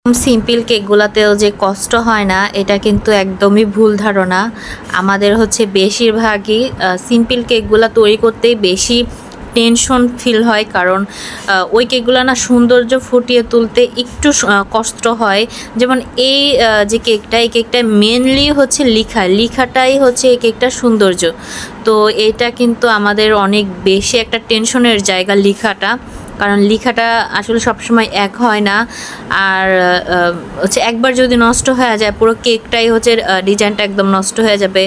Simple কেকগুলোতেও যে কষ্ট হয় না এটা কিন্তু একদমই ভুল ধারণা। আমাদের হচ্ছে বেশিরভাগই সিম্পল কেকগুলো তৈরি করতেই বেশি টেনশন ফিল হয়, কারণ ওই কেকগুলো না সৌন্দর্য ফুটিয়ে তুলতে একটু কষ্ট হয়। যেমন এই যে কেকটা, এই কেকটা মেনলি হচ্ছে লিখাটাই হচ্ছে এই কেকটার সৌন্দর্য। তো এটা কিন্তু আমাদের অনেক বেশি একটা টেনশনের জায়গা লিখাটা, কারণ লিখাটা আসলে সবসময় এক হয় না। আর হচ্ছে একবার যদি নষ্ট হয়ে যায় পুরো কেকটাই হচ্ছে ডিজাইনটা একদম নষ্ট হয়ে যাবে।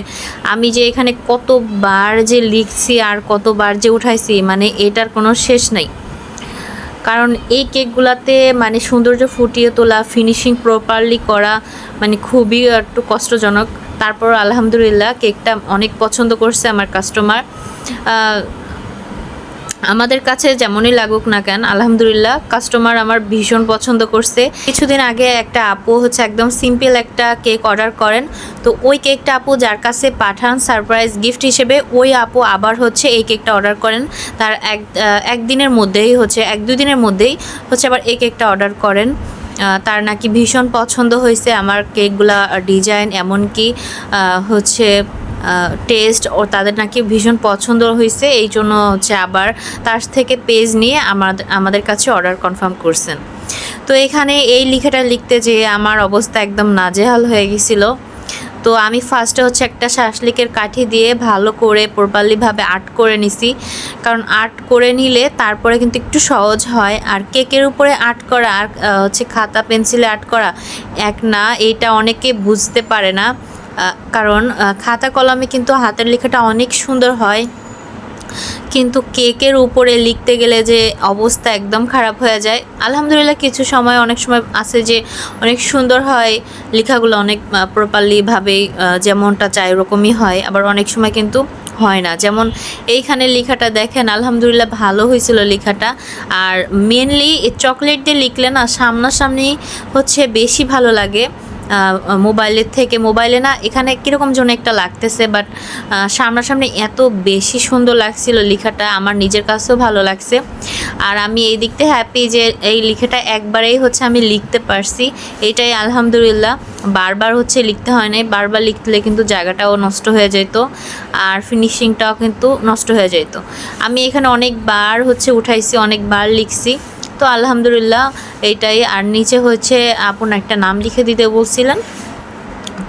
আমি যে এখানে কতবার যে লিখছি আর কতবার যে উঠাইছি, মানে এটার কোনো শেষ নেই। কারণ এই কেকগুলাতে মানে সৌন্দর্য ফুটিয়ে তোলা, ফিনিশিং প্রপারলি করা মানে খুবই একটু কষ্টজনক। তারপর আলহামদুলিল্লাহ কেকটা অনেক পছন্দ করছে আমার কাস্টমার। আমাদের কাছে যেমনই লাগুক না কেন, আলহামদুলিল্লাহ কাস্টমার আমার ভীষণ পছন্দ করছে। কিছুদিন আগে একটা আপু হচ্ছে একদম সিম্পল একটা কেক অর্ডার করেন, তো ওই কেকটা আপু যার কাছে পাঠান সারপ্রাইজ গিফট হিসেবে, ওই আপু আবার হচ্ছে এই কেকটা অর্ডার করেন। তার একদিনের মধ্যেই হচ্ছে 1-2 দিনের মধ্যেই হচ্ছে আবার এই কেকটা অর্ডার করেন। তার নাকি ভীষণ পছন্দ হয়েছে আমার কেকগুলা ডিজাইন, এমনকি হচ্ছে টেস্ট ও তাদের নাকি ভীষণ পছন্দ হয়েছে। এই জন্য হচ্ছে আবার তার থেকে পেজ নিয়ে আমাদের কাছে অর্ডার কনফার্ম করছেন। তো এখানে এই লেখাটা লিখতে যেয়ে আমার অবস্থা একদম নাজেহাল হয়ে গেছিল। তো আমি ফার্স্টে হচ্ছে একটা শাসলিকের কাঠি দিয়ে ভালো করে প্রপারলিভাবে আর্ট করে নিছি, কারণ আর্ট করে নিলে তারপরে কিন্তু একটু সহজ হয়। আর কেকের উপরে আর্ট করা আর হচ্ছে খাতা পেন্সিলে আর্ট করা এক না, এইটা অনেকে বুঝতে পারে না। কারণ খাতা কলমে কিন্তু হাতের লেখাটা অনেক সুন্দর হয়, কিন্তু কেকের উপরে লিখতে গেলে যে অবস্থা একদম খারাপ হয়ে যায়। আলহামদুলিল্লাহ কিছু সময় অনেক সময় আছে যে অনেক সুন্দর হয় লেখাগুলো, অনেক প্রপারলিভাবেই যেমনটা চাই ওরকমই হয়। আবার অনেক সময় কিন্তু হয় না। যেমন এইখানে লেখাটা দেখেন, আলহামদুলিল্লাহ ভালো হয়েছিল লেখাটা। আর মেনলি চকলেট দিয়ে লিখলে না সামনাসামনি হচ্ছে বেশি ভালো লাগে মোবাইলের থেকে। মোবাইলে না এখানে কীরকম যেন একটা লাগতেছে, বাট সামনাসামনি এত বেশি সুন্দর লাগছিল লেখাটা, আমার নিজের কাছেও ভালো লাগছে। আর আমি এই দিকতে হ্যাপি যে এই লেখাটা একবারেই হচ্ছে আমি লিখতে পারছি, এটাই আলহামদুলিল্লাহ। বারবার হচ্ছে লিখতে হয় নাই, বারবার লিখলে কিন্তু জায়গাটাও নষ্ট হয়ে যেত আর ফিনিশিংটাও কিন্তু নষ্ট হয়ে যেত। আমি এখানে অনেকবার হচ্ছে উঠাইছি, অনেকবার লিখছি। তো আলহামদুলিল্লাহ এইটাই। আর নিচে হচ্ছে আপু একটা নাম লিখে দিতে বলছিলেন,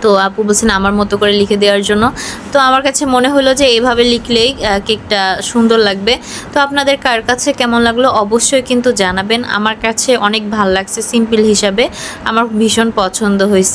তো আপু বলছেন আমার মতো করে লিখে দেওয়ার জন্য। তো আমার কাছে মনে হলো যে এইভাবে লিখলেই কেকটা সুন্দর লাগবে। তো আপনাদের কার কাছে কেমন লাগলো অবশ্যই কিন্তু জানাবেন। আমার কাছে অনেক ভালো লাগছে, সিম্পল হিসাবে আমার ভীষণ পছন্দ হয়েছে।